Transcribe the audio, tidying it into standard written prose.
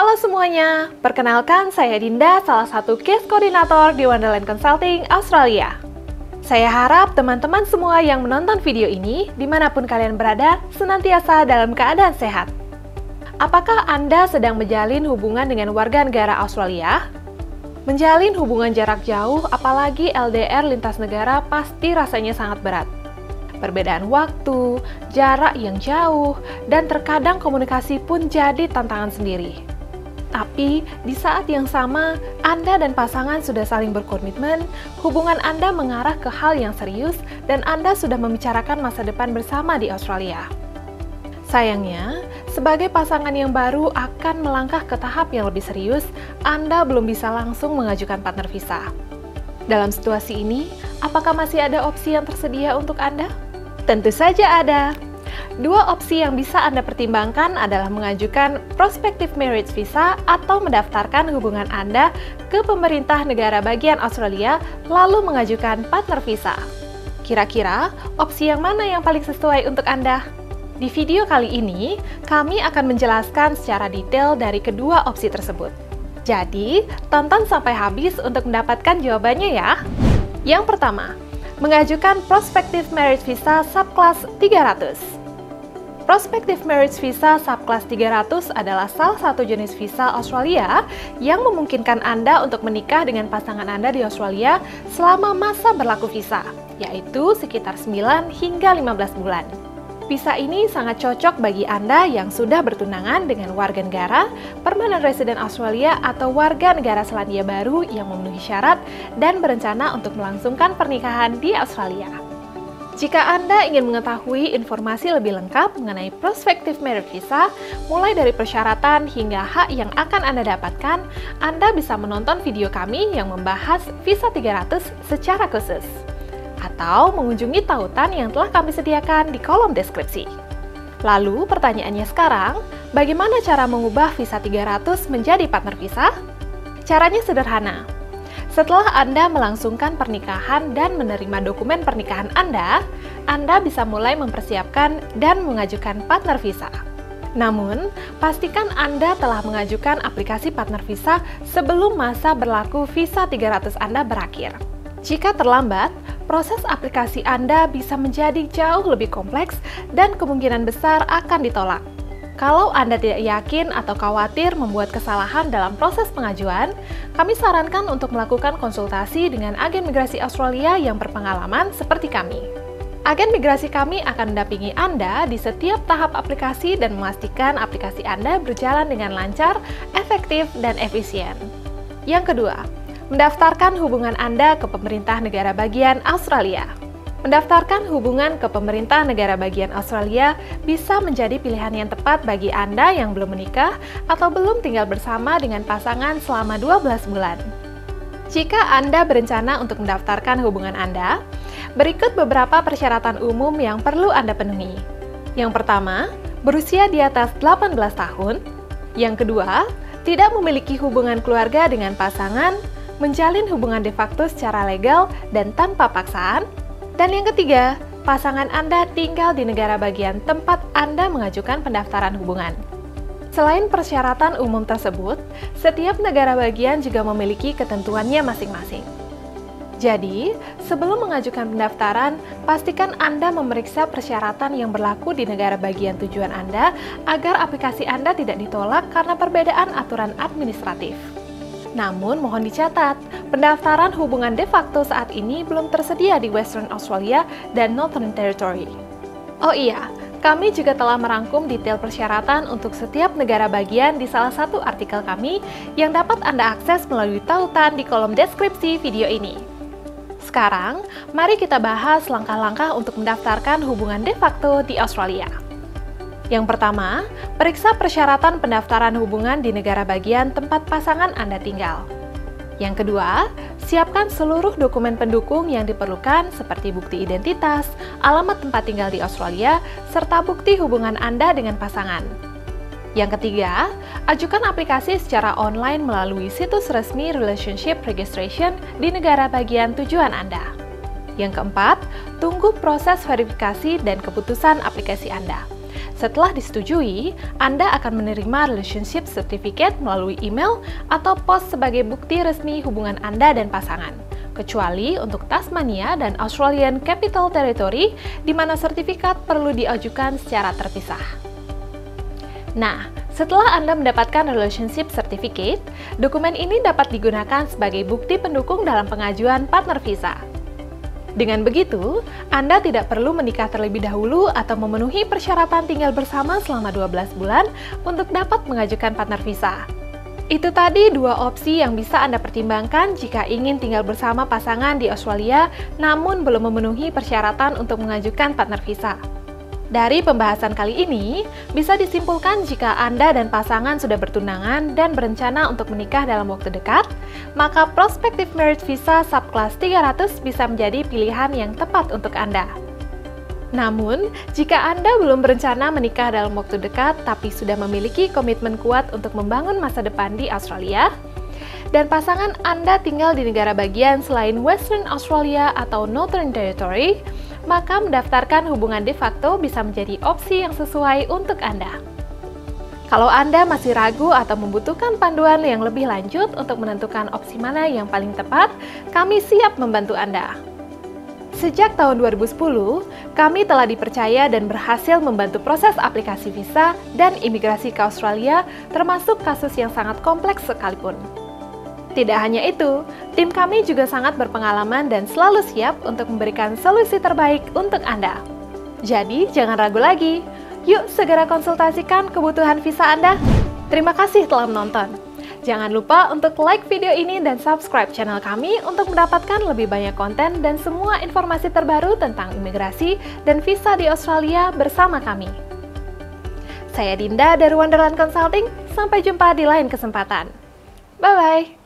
Halo semuanya, perkenalkan saya Dinda, salah satu case koordinator di Wonderland Consulting Australia. Saya harap teman-teman semua yang menonton video ini, dimanapun kalian berada, senantiasa dalam keadaan sehat. Apakah Anda sedang menjalin hubungan dengan warga negara Australia? Menjalin hubungan jarak jauh, apalagi LDR lintas negara, pasti rasanya sangat berat. Perbedaan waktu, jarak yang jauh, dan terkadang komunikasi pun jadi tantangan sendiri. Tapi, di saat yang sama, Anda dan pasangan sudah saling berkomitmen, hubungan Anda mengarah ke hal yang serius, dan Anda sudah membicarakan masa depan bersama di Australia. Sayangnya, sebagai pasangan yang baru akan melangkah ke tahap yang lebih serius, Anda belum bisa langsung mengajukan partner visa. Dalam situasi ini, apakah masih ada opsi yang tersedia untuk Anda? Tentu saja ada. Dua opsi yang bisa Anda pertimbangkan adalah mengajukan Prospective Marriage Visa atau mendaftarkan hubungan Anda ke pemerintah negara bagian Australia lalu mengajukan partner visa. Kira-kira opsi yang mana yang paling sesuai untuk Anda? Di video kali ini, kami akan menjelaskan secara detail dari kedua opsi tersebut. Jadi, tonton sampai habis untuk mendapatkan jawabannya ya. Yang pertama, mengajukan Prospective Marriage Visa Subclass 300. Prospective Marriage Visa Subclass 300 adalah salah satu jenis visa Australia yang memungkinkan Anda untuk menikah dengan pasangan Anda di Australia selama masa berlaku visa, yaitu sekitar 9 hingga 15 bulan. Visa ini sangat cocok bagi Anda yang sudah bertunangan dengan warga negara, permanent resident Australia, atau warga negara Selandia Baru yang memenuhi syarat dan berencana untuk melangsungkan pernikahan di Australia. Jika Anda ingin mengetahui informasi lebih lengkap mengenai Prospective Marriage Visa, mulai dari persyaratan hingga hak yang akan Anda dapatkan, Anda bisa menonton video kami yang membahas Visa 300 secara khusus, atau mengunjungi tautan yang telah kami sediakan di kolom deskripsi. Lalu, pertanyaannya sekarang, bagaimana cara mengubah Visa 300 menjadi partner visa? Caranya sederhana. Setelah Anda melangsungkan pernikahan dan menerima dokumen pernikahan Anda bisa mulai mempersiapkan dan mengajukan partner visa. Namun, pastikan Anda telah mengajukan aplikasi partner visa sebelum masa berlaku Visa 300 Anda berakhir. Jika terlambat, proses aplikasi Anda bisa menjadi jauh lebih kompleks dan kemungkinan besar akan ditolak. Kalau Anda tidak yakin atau khawatir membuat kesalahan dalam proses pengajuan, kami sarankan untuk melakukan konsultasi dengan agen migrasi Australia yang berpengalaman seperti kami. Agen migrasi kami akan mendampingi Anda di setiap tahap aplikasi dan memastikan aplikasi Anda berjalan dengan lancar, efektif, dan efisien. Yang kedua, mendaftarkan hubungan Anda ke pemerintah negara bagian Australia. Mendaftarkan hubungan ke pemerintah negara bagian Australia bisa menjadi pilihan yang tepat bagi Anda yang belum menikah atau belum tinggal bersama dengan pasangan selama 12 bulan. Jika Anda berencana untuk mendaftarkan hubungan Anda, berikut beberapa persyaratan umum yang perlu Anda penuhi. Yang pertama, berusia di atas 18 tahun. Yang kedua, tidak memiliki hubungan keluarga dengan pasangan, menjalin hubungan de facto secara legal dan tanpa paksaan. Dan yang ketiga, pasangan Anda tinggal di negara bagian tempat Anda mengajukan pendaftaran hubungan. Selain persyaratan umum tersebut, setiap negara bagian juga memiliki ketentuannya masing-masing. Jadi, sebelum mengajukan pendaftaran, pastikan Anda memeriksa persyaratan yang berlaku di negara bagian tujuan Anda agar aplikasi Anda tidak ditolak karena perbedaan aturan administratif. Namun, mohon dicatat, pendaftaran hubungan de facto saat ini belum tersedia di Western Australia dan Northern Territory. Oh iya, kami juga telah merangkum detail persyaratan untuk setiap negara bagian di salah satu artikel kami yang dapat Anda akses melalui tautan di kolom deskripsi video ini. Sekarang, mari kita bahas langkah-langkah untuk mendaftarkan hubungan de facto di Australia. Yang pertama, periksa persyaratan pendaftaran hubungan di negara bagian tempat pasangan Anda tinggal. Yang kedua, siapkan seluruh dokumen pendukung yang diperlukan seperti bukti identitas, alamat tempat tinggal di Australia, serta bukti hubungan Anda dengan pasangan. Yang ketiga, ajukan aplikasi secara online melalui situs resmi Relationship Registration di negara bagian tujuan Anda. Yang keempat, tunggu proses verifikasi dan keputusan aplikasi Anda. Setelah disetujui, Anda akan menerima Relationship Certificate melalui email atau pos sebagai bukti resmi hubungan Anda dan pasangan. Kecuali untuk Tasmania dan Australian Capital Territory, di mana sertifikat perlu diajukan secara terpisah. Nah, setelah Anda mendapatkan Relationship Certificate, dokumen ini dapat digunakan sebagai bukti pendukung dalam pengajuan partner visa. Dengan begitu, Anda tidak perlu menikah terlebih dahulu atau memenuhi persyaratan tinggal bersama selama 12 bulan untuk dapat mengajukan partner visa. Itu tadi dua opsi yang bisa Anda pertimbangkan jika ingin tinggal bersama pasangan di Australia namun belum memenuhi persyaratan untuk mengajukan partner visa. Dari pembahasan kali ini, bisa disimpulkan jika Anda dan pasangan sudah bertunangan dan berencana untuk menikah dalam waktu dekat, maka Prospective Marriage Visa subclass 300 bisa menjadi pilihan yang tepat untuk Anda. Namun, jika Anda belum berencana menikah dalam waktu dekat tapi sudah memiliki komitmen kuat untuk membangun masa depan di Australia, dan pasangan Anda tinggal di negara bagian selain Western Australia atau Northern Territory, maka mendaftarkan hubungan de facto bisa menjadi opsi yang sesuai untuk Anda. Kalau Anda masih ragu atau membutuhkan panduan yang lebih lanjut untuk menentukan opsi mana yang paling tepat, kami siap membantu Anda. Sejak tahun 2010, kami telah dipercaya dan berhasil membantu proses aplikasi visa dan imigrasi ke Australia, termasuk kasus yang sangat kompleks sekalipun. Tidak hanya itu, tim kami juga sangat berpengalaman dan selalu siap untuk memberikan solusi terbaik untuk Anda. Jadi, jangan ragu lagi. Yuk segera konsultasikan kebutuhan visa Anda. Terima kasih telah menonton. Jangan lupa untuk like video ini dan subscribe channel kami untuk mendapatkan lebih banyak konten dan semua informasi terbaru tentang imigrasi dan visa di Australia bersama kami. Saya Dinda dari Wonderland Consulting, sampai jumpa di lain kesempatan. Bye-bye!